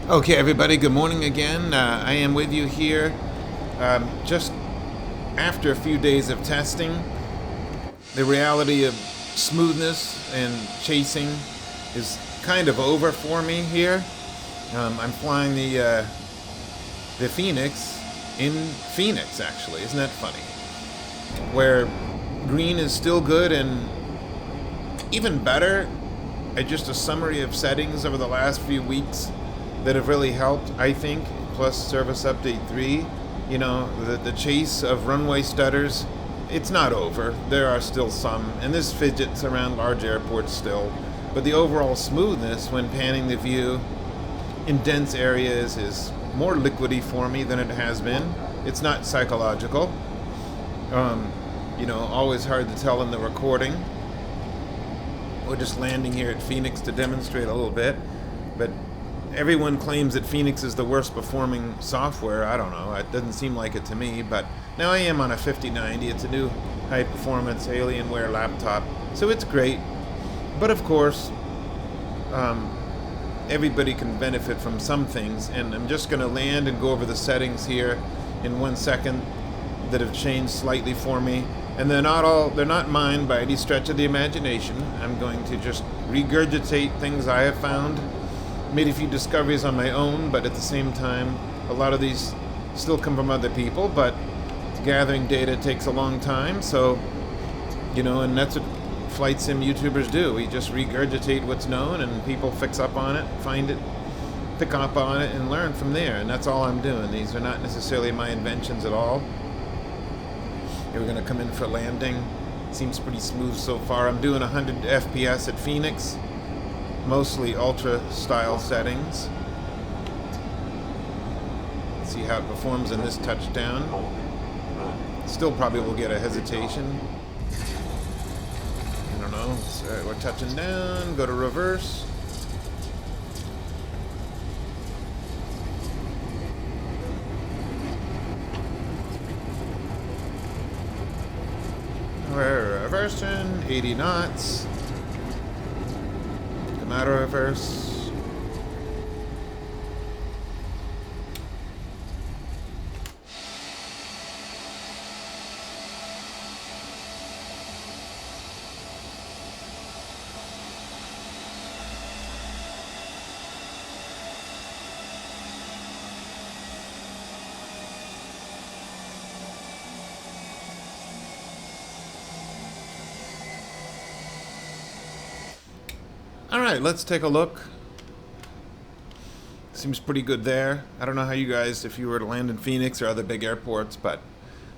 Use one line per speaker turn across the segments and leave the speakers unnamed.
Okay, everybody, good morning again. I am with you here just after a few days of testing. The reality of smoothness and chasing is kind of over for me here. I'm flying the Phoenix in Phoenix, actually. Isn't that funny? Where green is still good, and even better, just a summary of settings over the last few weeks that have really helped, I think, plus Service Update 3. You know, the chase of runway stutters, it's not over. There are still some, and this fidgets around large airports still. But the overall smoothness when panning the view in dense areas is more liquidy for me than it has been. It's not psychological. You know, always hard to tell in the recording. We're just landing here at Phoenix to demonstrate a little bit, but everyone claims that Phoenix is the worst performing software. I don't know. It doesn't seem like it to me, but now I am on a 5090. It's a new high performance Alienware laptop, so it's great. But of course, everybody can benefit from some things, and I'm just going to land and go over the settings here in 1 second that have changed slightly for me. And they're not mine by any stretch of the imagination. I'm going to just regurgitate things I have found. Made a few discoveries on my own, but at the same time, a lot of these still come from other people, but gathering data takes a long time, so, you know, and that's what flight sim YouTubers do. We just regurgitate what's known, and people fix up on it, find it, pick up on it, and learn from there, and that's all I'm doing. These are not necessarily my inventions at all. We're going to come in for landing. Seems pretty smooth so far. I'm doing 100 FPS at Phoenix. Mostly ultra style settings. Let's see how it performs in this touchdown. Still probably will get a hesitation. I don't know. We're touching down. Go to reverse. We're reversing 80 knots. Out of reverse. All right, let's take a look. Seems pretty good there. I don't know how you guys, if you were to land in Phoenix or other big airports, but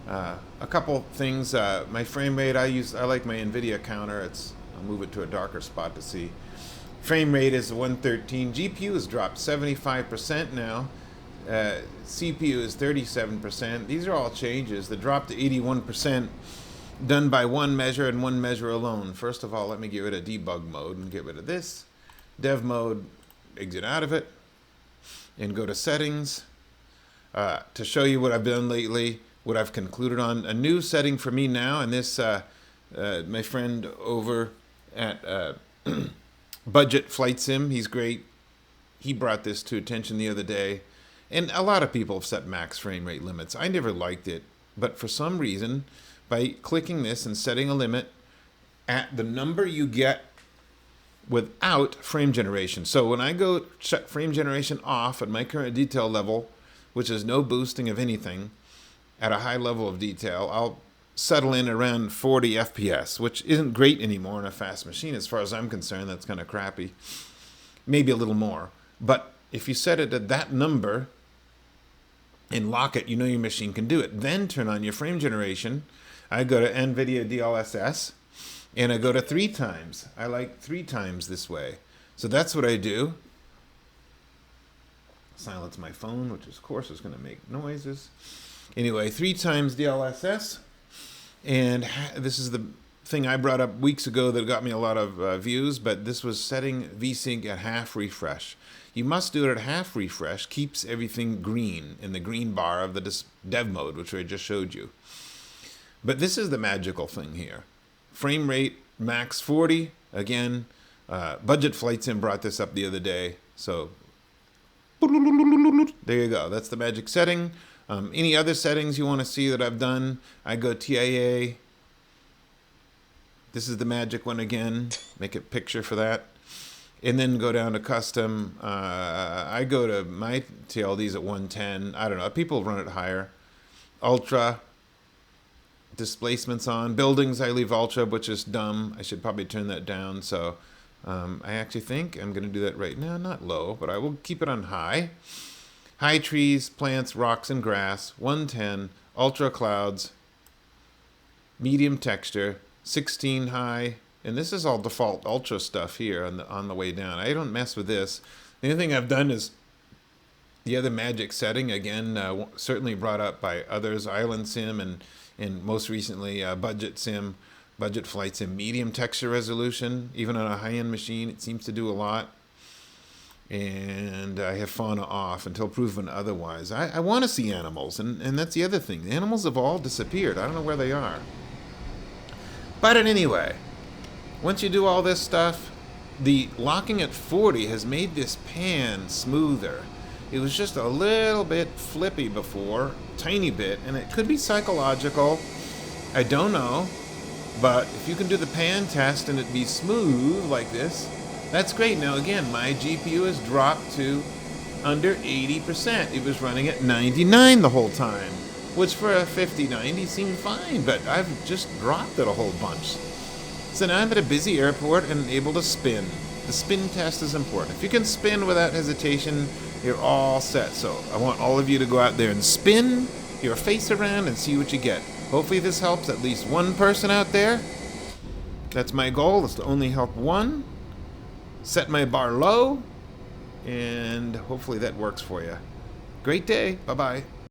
a couple things. My frame rate, I like my NVIDIA counter. I'll move it to a darker spot to see. Frame rate is 113. GPU has dropped 75% now. CPU is 37%. These are all changes. The drop to 81%. Done by one measure and one measure alone. First of all, let me get rid of debug mode and get rid of this. Dev mode, exit out of it, and go to settings to show you what I've done lately, what I've concluded on. A new setting for me now, and this, my friend over at Budgetflightsim, he's great. He brought this to attention the other day, and a lot of people have set max frame rate limits. I never liked it, but for some reason, by clicking this and setting a limit at the number you get without frame generation. So when I go shut frame generation off at my current detail level, which is no boosting of anything, at a high level of detail, I'll settle in around 40 FPS, which isn't great anymore in a fast machine. As far as I'm concerned, that's kind of crappy. Maybe a little more. But if you set it at that number and lock it, you know your machine can do it. Then turn on your frame generation. I go to NVIDIA DLSS, and I go to 3 times. I like 3 times this way. So that's what I do. Silence my phone, which of course is going to make noises. Anyway, 3 times DLSS. And this is the thing I brought up weeks ago that got me a lot of views, but this was setting VSync at half refresh. You must do it at half refresh. Keeps everything green in the green bar of the dev mode, which I just showed you. But this is the magical thing here. Frame rate max 40. Again, Budgetflightsim brought this up the other day. So There you go. That's the magic setting. Any other settings you want to see that I've done, I go TIA. This is the magic one again. Make a picture for that. And then go down to custom. I go to my TLDs at 110. I don't know. People run it higher. Ultra. Displacements on. Buildings I leave ultra, which is dumb. I should probably turn that down. So I actually think I'm going to do that right now. Not low, but I will keep it on high. High trees, plants, rocks, and grass. 110. Ultra clouds. Medium texture. 16 high. And this is all default ultra stuff here on the way down. I don't mess with this. The only thing I've done is the other magic setting, again, certainly brought up by others, IslandSim and most recently Budgetflightsim medium texture resolution. Even on a high-end machine, it seems to do a lot. And I have fauna off until proven otherwise. I want to see animals, and that's the other thing. The animals have all disappeared. I don't know where they are. But anyway, once you do all this stuff, the locking at 40 has made this pan smoother. It was just a little bit flippy before, tiny bit, and it could be psychological. I don't know. But if you can do the pan test and it be smooth like this, that's great. Now again, my GPU has dropped to under 80%. It was running at 99 the whole time, which for a 5090 seemed fine, but I've just dropped it a whole bunch. So now I'm at a busy airport and able to spin. The spin test is important. If you can spin without hesitation, you're all set. So I want all of you to go out there and spin your face around and see what you get. Hopefully this helps at least one person out there. That's my goal, is to only help one. Set my bar low, and hopefully that works for you. Great day. Bye-bye.